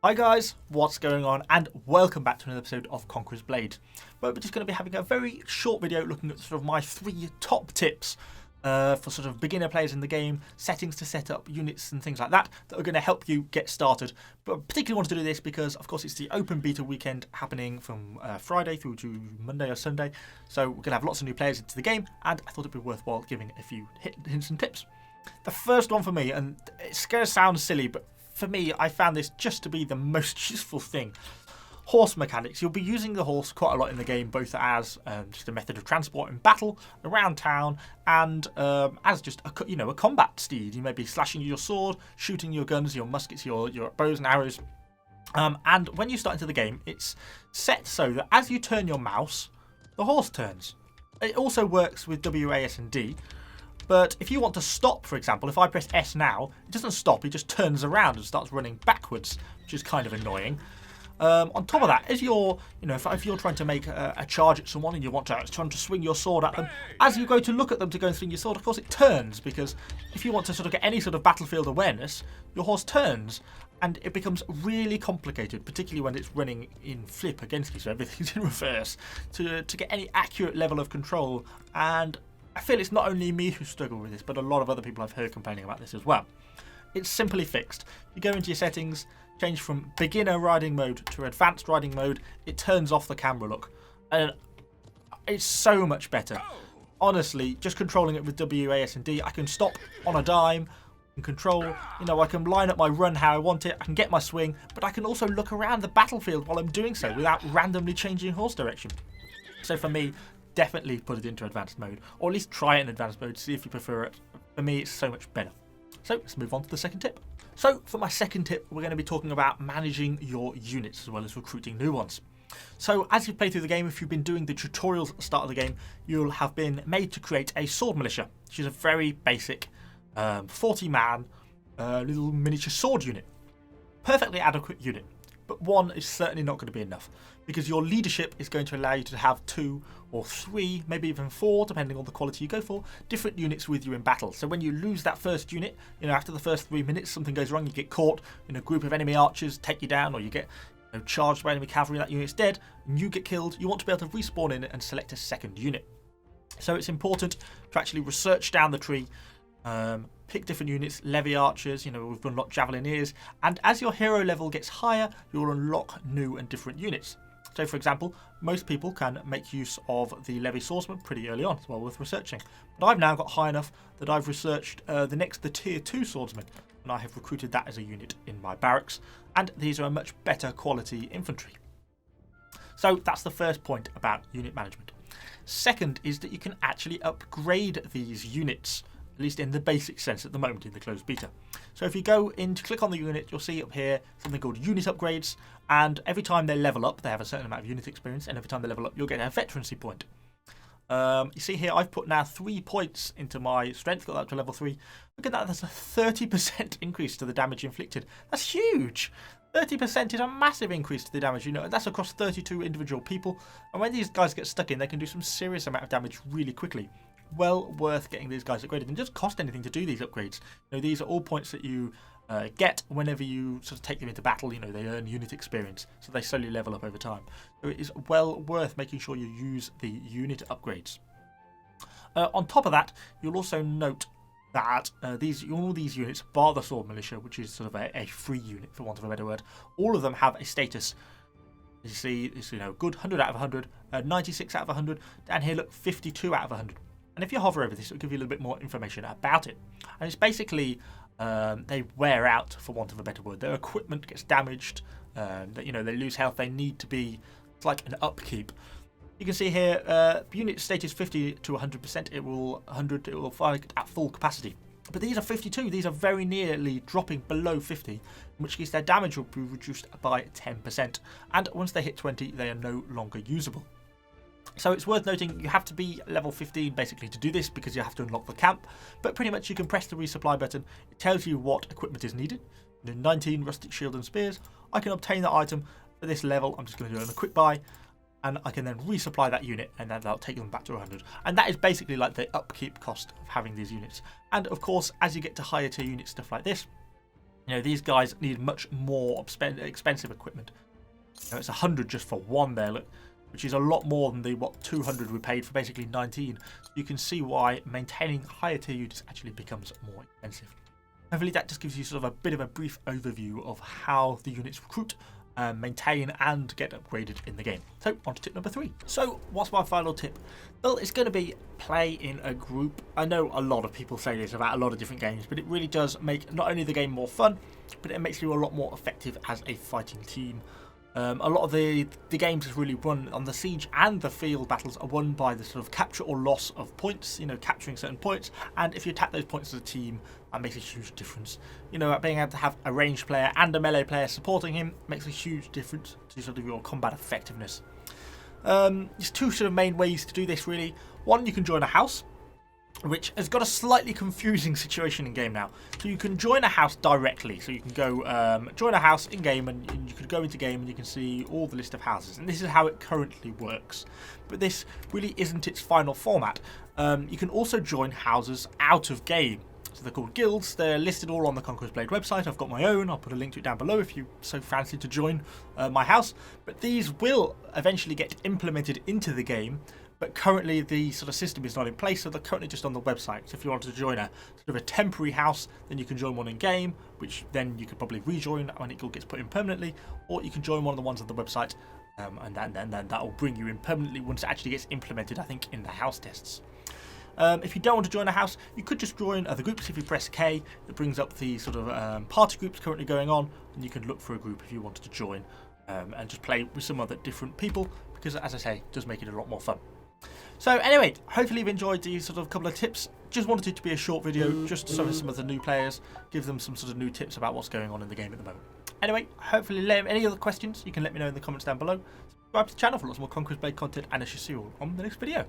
Hi guys, what's going on, and welcome back to another episode of Conquerors Blade. Where we're just going to be having a very short video looking at sort of my 3 top tips for sort of beginner players in the game, settings to set up, units and things like that are going to help you get started. But I particularly wanted to do this because of course it's the open beta weekend happening from Friday through to Monday or Sunday. So we're going to have lots of new players into the game, and I thought it'd be worthwhile giving a few hints and tips. The first one for me, and it's going to sound silly, but for me, I found this just to be the most useful thing. Horse mechanics. You'll be using the horse quite a lot in the game, both as just a method of transport in battle, around town, and as just a combat steed. You may be slashing your sword, shooting your guns, your muskets, your bows and arrows. And when you start into the game, it's set so that as you turn your mouse, the horse turns. It also works with WAS and D. But if you want to stop, for example, if I press S now, it doesn't stop, it just turns around and starts running backwards, which is kind of annoying. On top of that, as you're, if you're trying to make a charge at someone and you want to trying to swing your sword at them, as you go to look at them to go and swing your sword, of course it turns, because if you want to sort of get any sort of battlefield awareness, your horse turns, and it becomes really complicated, particularly when it's running in flip against you, so everything's in reverse, to get any accurate level of control. And I feel it's not only me who struggle with this, but a lot of other people I've heard complaining about this as well. It's simply fixed. You go into your settings, change from beginner riding mode to advanced riding mode, it turns off the camera look. And it's so much better. Honestly, just controlling it with WAS and D, I can stop on a dime and control, I can line up my run how I want it, I can get my swing, but I can also look around the battlefield while I'm doing so without randomly changing horse direction. So for me, definitely put it into advanced mode, or at least try it in advanced mode, see if you prefer it. For me, it's so much better. So let's move on to the second tip. So for my second tip, we're going to be talking about managing your units as well as recruiting new ones. So as you play through the game, if you've been doing the tutorials at the start of the game, you'll have been made to create a sword militia, which is a very basic 40-man little miniature sword unit. Perfectly adequate unit. But one is certainly not going to be enough, because your leadership is going to allow you to have 2 or 3, maybe even 4, depending on the quality you go for, different units with you in battle. So when you lose that first unit, after the first 3 minutes, something goes wrong, you get caught in a group of enemy archers, take you down, or you get charged by enemy cavalry, that unit's dead, and you get killed, you want to be able to respawn in it and select a second unit. So it's important to actually research down the tree, pick different units, levy archers, we've unlocked javelineers, and as your hero level gets higher, you'll unlock new and different units. So for example, most people can make use of the levy swordsman pretty early on, it's well worth researching. But I've now got high enough that I've researched the tier 2 swordsman, and I have recruited that as a unit in my barracks, and these are a much better quality infantry. So that's the first point about unit management. Second is that you can actually upgrade these units, at least in the basic sense at the moment in the closed beta. So if you go in to click on the unit, you'll see up here something called unit upgrades, and every time they level up, they have a certain amount of unit experience, and every time they level up, you'll get a veterancy point. You see here, I've put now 3 points into my strength, got that to level 3. Look at that, that's a 30% increase to the damage inflicted. That's huge! 30% is a massive increase to the damage, and that's across 32 individual people. And when these guys get stuck in, they can do some serious amount of damage really quickly. Well worth getting these guys upgraded, and doesn't cost anything to do these upgrades. These are all points that you get whenever you sort of take them into battle. They earn unit experience, so they slowly level up over time. So it is well worth making sure you use the unit upgrades. On top of that, you'll also note that all these units, bar the sword militia, which is sort of a free unit for want of a better word, all of them have a status. You see, it's good 100 out of 100, 96 out of 100. Down here, look, 52 out of 100. And if you hover over this, it'll give you a little bit more information about it. And it's basically they wear out, for want of a better word. Their equipment gets damaged. They lose health. They need to be. It's like an upkeep. You can see here, unit status 50 to 100%. It will fire at full capacity. But these are 52. These are very nearly dropping below 50, in which case their damage will be reduced by 10%. And once they hit 20, they are no longer usable. So it's worth noting you have to be level 15 basically to do this, because you have to unlock the camp, but pretty much you can press the resupply button. It tells you what equipment is needed. 19 rustic shield and spears. I can obtain that item for this level. I'm just going to do a quick buy, and I can then resupply that unit, and then that'll take them back to 100. And that is basically like the upkeep cost of having these units. And of course, as you get to higher tier units, stuff like this, You know, these guys need much more expensive equipment. You know, it's 100 just for one there, look, which is a lot more than the 200 we paid for basically 19. So you can see why maintaining higher tier units actually becomes more expensive. Hopefully that just gives you sort of a bit of a brief overview of how the units recruit, maintain and get upgraded in the game. So on to tip number 3. So what's my final tip? Well, it's going to be play in a group. I know a lot of people say this about a lot of different games, but it really does make not only the game more fun, but it makes you a lot more effective as a fighting team. A lot of the games is really run on the siege, and the field battles are won by the sort of capture or loss of points, you know, capturing certain points, and if you attack those points as a team, that makes a huge difference. You know, being able to have a ranged player and a melee player supporting him makes a huge difference to sort of your combat effectiveness. There's two sort of main ways to do this really. One, you can join a house, which has got a slightly confusing situation in game now. So you can join a house directly. So you can go join a house in game, and you can go into game and you can see all the list of houses. And this is how it currently works. But this really isn't its final format. You can also join houses out of game. So they're called guilds. They're listed all on the Conquerors Blade website. I've got my own. I'll put a link to it down below if you so fancy to join my house. But these will eventually get implemented into the game. But currently the sort of system is not in place, so they're currently just on the website. So if you wanted to join a sort of a temporary house, then you can join one in game, which then you could probably rejoin when it gets put in permanently, or you can join one of the ones on the website, and then that will bring you in permanently once it actually gets implemented, I think, in the house tests. If you don't want to join a house, you could just join other groups. If you press K, it brings up the sort of party groups currently going on, and you can look for a group if you wanted to join and just play with some other different people, because as I say, it does make it a lot more fun. So anyway, hopefully you've enjoyed these sort of couple of tips. Just wanted it to be a short video, just to show some of the new players, give them some sort of new tips about what's going on in the game at the moment. Anyway, hopefully any other questions, you can let me know in the comments down below. Subscribe to the channel for lots more Conquerors Blade content, and I shall see you all on the next video.